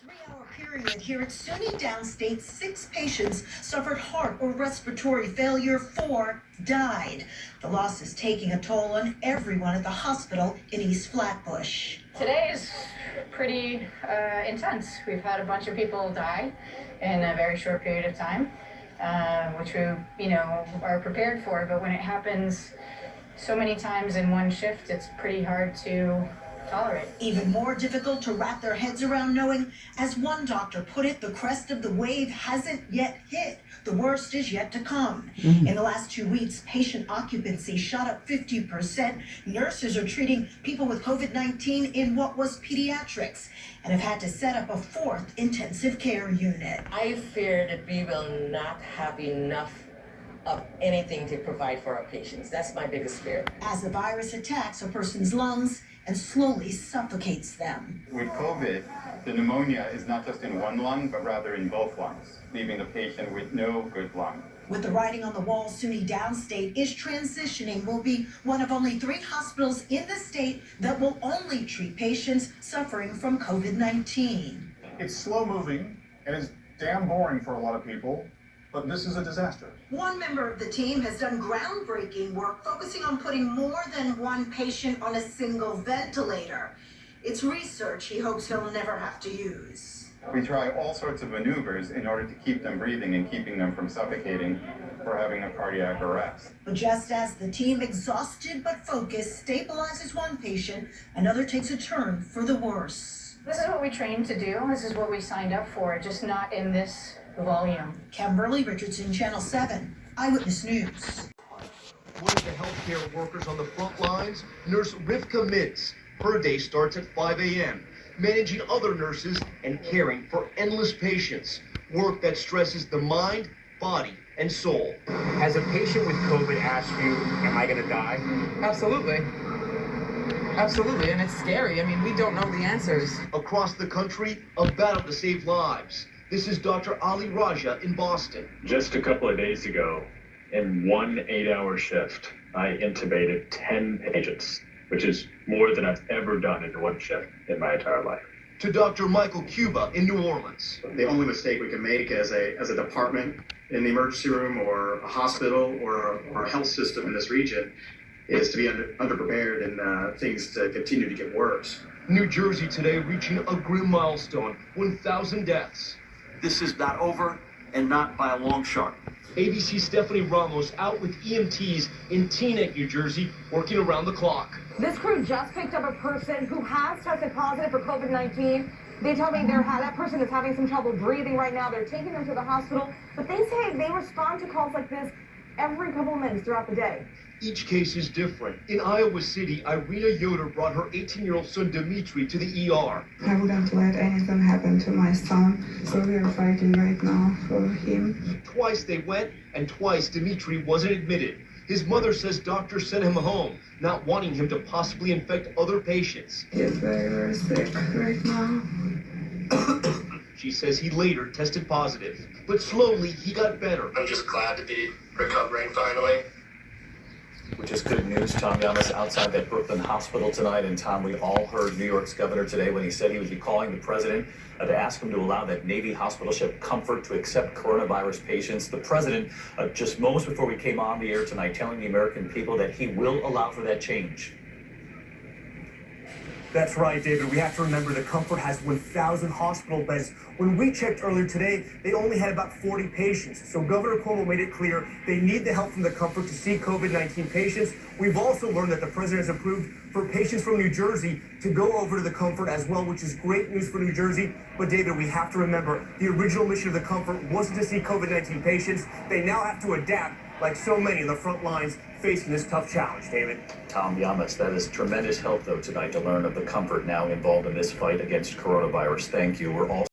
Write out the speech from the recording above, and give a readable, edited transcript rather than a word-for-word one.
3-hour period here at SUNY Downstate, 6 patients suffered heart or respiratory failure, 4 died. The loss is taking a toll on everyone at the hospital in East Flatbush. Today is pretty intense. We've had a bunch of people die in a very short period of time, which we, are prepared for. But when it happens so many times in one shift, it's pretty hard to tolerate. Even more difficult to wrap their heads around knowing, as one doctor put it, the crest of the wave hasn't yet hit. The worst is yet to come. In the last 2 weeks, patient occupancy shot up 50%. Nurses are treating people with COVID-19 in what was pediatrics and have had to set up a 4th intensive care unit. I fear that we will not have enough of anything to provide for our patients. That's my biggest fear. As the virus attacks a person's lungs and slowly suffocates them. With COVID, the pneumonia is not just in one lung, but rather in both lungs, leaving the patient with no good lung. With the writing on the wall, SUNY Downstate is transitioning. Will be one of only 3 hospitals in the state that will only treat patients suffering from COVID-19. It's slow moving and it's damn boring for a lot of people, but this is a disaster. One member of the team has done groundbreaking work focusing on putting more than one patient on a single ventilator. It's research he hopes he'll never have to use. We try all sorts of maneuvers in order to keep them breathing and keeping them from suffocating or having a cardiac arrest. But just as the team, exhausted but focused, stabilizes one patient, another takes a turn for the worse. This is what we trained to do. This is what we signed up for, just not in this volume. Kimberly Richardson, Channel 7, Eyewitness News. One of the healthcare workers on the front lines, Nurse Rivka Mintz. Her day starts at 5 a.m., managing other nurses and caring for endless patients. Work that stresses the mind, body, and soul. Has a patient with COVID asked you, am I going to die? Absolutely. Absolutely, and it's scary. I mean, we don't know the answers. Across the country, a battle to save lives. This is Dr. Ali Raja in Boston. Just a couple of days ago, in one 8-hour shift, I intubated 10 patients, which is more than I've ever done in one shift in my entire life. To Dr. Michael Cuba in New Orleans. The only mistake we can make as a department in the emergency room or a hospital or a health system in this region is to be underprepared and things to continue to get worse. New Jersey today reaching a grim milestone, 1,000 deaths. This is not over, and not by a long shot. ABC Stephanie Ramos out with EMTs in Teaneck, New Jersey, working around the clock. This crew just picked up a person who has tested positive for COVID-19. They tell me that person is having some trouble breathing right now. They're taking them to the hospital, but they say they respond to calls like this every couple of minutes throughout the day. Each case is different. In Iowa City, Irina Yoder brought her 18-year-old son Dimitri to the ER. I wouldn't let anything happen to my son, so we are fighting right now for him. Twice they went, and twice Dimitri wasn't admitted. His mother says doctors sent him home, not wanting him to possibly infect other patients. He is very, very sick right now. She says he later tested positive, but slowly he got better. I'm just glad to be recovering finally. Which is good news. Tom Yamas outside that Brooklyn hospital tonight. And Tom, we all heard New York's governor today when he said he would be calling the president to ask him to allow that Navy hospital ship Comfort to accept coronavirus patients. The president, just moments before we came on the air tonight, telling the American people that he will allow for that change. That's right, David. We have to remember that Comfort has 1,000 hospital beds. When we checked earlier today, they only had about 40 patients. So Governor Cuomo made it clear they need the help from the Comfort to see COVID-19 patients. We've also learned that the president has approved for patients from New Jersey to go over to the Comfort as well, which is great news for New Jersey. But David, we have to remember the original mission of the Comfort wasn't to see COVID-19 patients. They now have to adapt, like so many on the front lines facing this tough challenge, David. Tom Yamas, that is tremendous help, though, tonight to learn of the Comfort now involved in this fight against coronavirus. Thank you. We're all